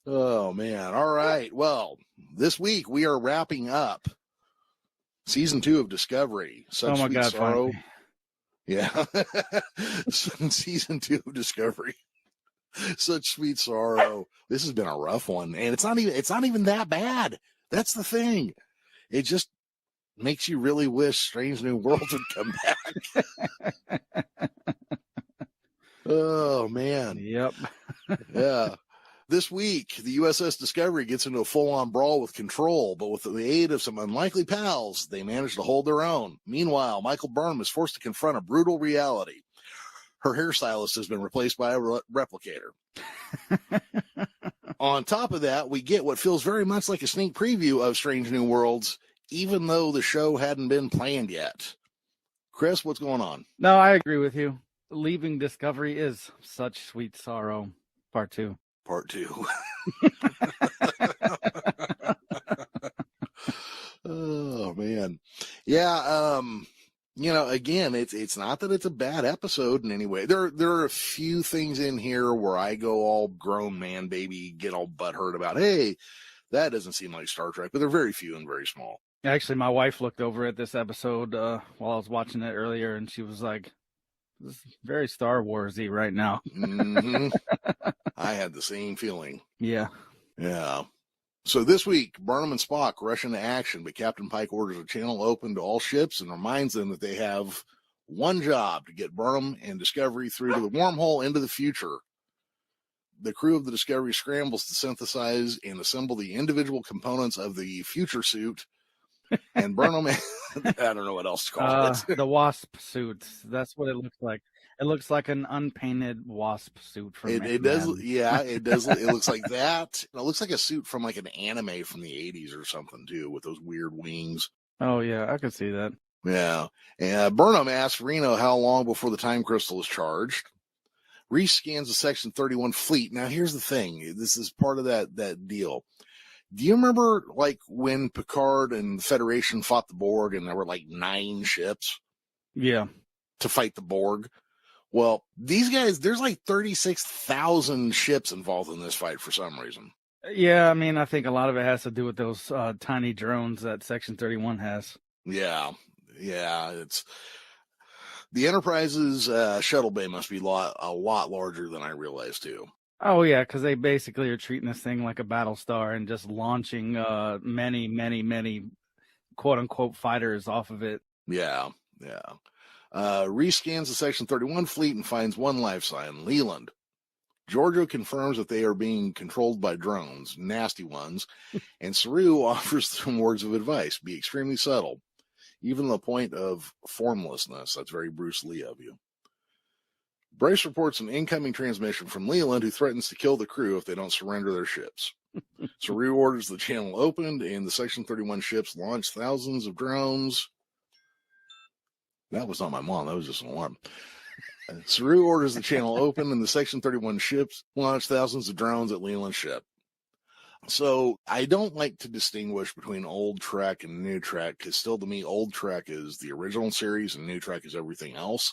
Oh, man. All right. Well, this week we are wrapping up season 2 of Discovery. Such Sweet Sorrow. Finally. Yeah. Season 2 of Discovery. Such Sweet Sorrow. This has been a rough one. And it's not even that bad. That's the thing. It just makes you really wish Strange New Worlds would come back. Oh, man. Yep. Yeah. This week, the USS Discovery gets into a full-on brawl with Control, but with the aid of some unlikely pals, they manage to hold their own. Meanwhile, Michael Burnham is forced to confront a brutal reality. Her hairstylist has been replaced by a replicator. On top of that, we get what feels very much like a sneak preview of Strange New Worlds, even though the show hadn't been planned yet. Chris, what's going on? No, I agree with you. Leaving Discovery is such sweet sorrow. Part 2. Part 2. Oh, man. Yeah, again, it's not that it's a bad episode in any way. There are a few things in here where I go all grown man baby, get all butthurt about, hey, that doesn't seem like Star Trek, but they're very few and very small. Actually, my wife looked over at this episode while I was watching it earlier, and she was like, this is very Star Wars-y right now. Mm-hmm. I had the same feeling. Yeah. Yeah. So this week, Burnham and Spock rush into action, but Captain Pike orders a channel open to all ships and reminds them that they have one job: to get Burnham and Discovery through to the wormhole into the future. The crew of the Discovery scrambles to synthesize and assemble the individual components of the future suit, and Burnham, I don't know what else to call it. The wasp suit. That's what it looks like. It looks like an unpainted wasp suit from it does. Yeah, it does. It looks like that. It looks like a suit from like an anime from the 80s or something too, with those weird wings. Oh yeah, I could see that. Yeah. And Burnham asks Reno how long before the time crystal is charged. Reese scans the Section 31 fleet. Now here's the thing. This is part of that deal. Do you remember, like, when Picard and the Federation fought the Borg and there were, like, 9 ships? Yeah. To fight the Borg? Well, these guys, there's, like, 36,000 ships involved in this fight for some reason. Yeah, I mean, I think a lot of it has to do with those tiny drones that Section 31 has. Yeah. Yeah, it's... The Enterprise's shuttle bay must be a lot larger than I realized, too. Oh, yeah, because they basically are treating this thing like a battle star and just launching many, many, many quote-unquote fighters off of it. Yeah, yeah. Reese scans the Section 31 fleet and finds one life sign, Leland. Giorgio confirms that they are being controlled by drones, nasty ones, and Saru offers some words of advice: be extremely subtle, even to the point of formlessness. That's very Bruce Lee of you. Bryce reports an incoming transmission from Leland, who threatens to kill the crew if they don't surrender their ships. Saru orders the channel opened, and the Section 31 ships launch thousands of drones. That was not my mom. That was just an alarm. Saru orders the channel open, and the Section 31 ships launch thousands of drones at Leland's ship. So I don't like to distinguish between old Trek and new Trek, because still to me, old Trek is the original series and new Trek is everything else.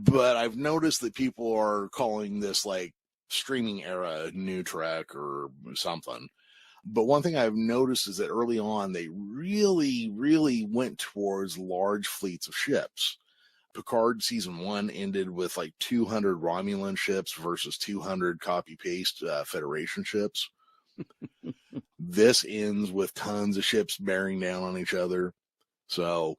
But I've noticed that people are calling this like streaming era new Trek or something. But one thing I've noticed is that early on, they really, really went towards large fleets of ships. Picard season 1 ended with like 200 Romulan ships versus 200 copy-paste Federation ships. This ends with tons of ships bearing down on each other. So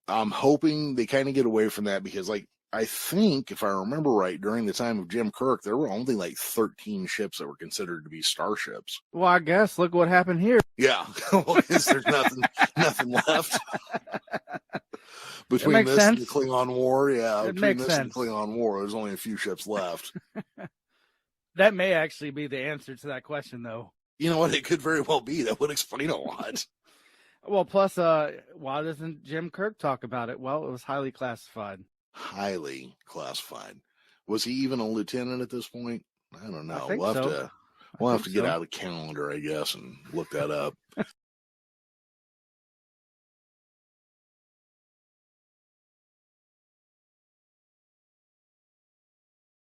I'm hoping they kind of get away from that, because like, I think if I remember right, during the time of Jim Kirk, there were only like 13 ships that were considered to be starships. Well, I guess look what happened here. Yeah. There's nothing left. Between this and the Klingon War, between this and the Klingon War, there's only a few ships left. That may actually be the answer to that question, though. You know what? It could very well be. That would explain a lot. Well, plus, why doesn't Jim Kirk talk about it? Well, it was highly classified. Highly classified. Was he even a lieutenant at this point? I don't know. We'll have to get out of the calendar, I guess, and look that up.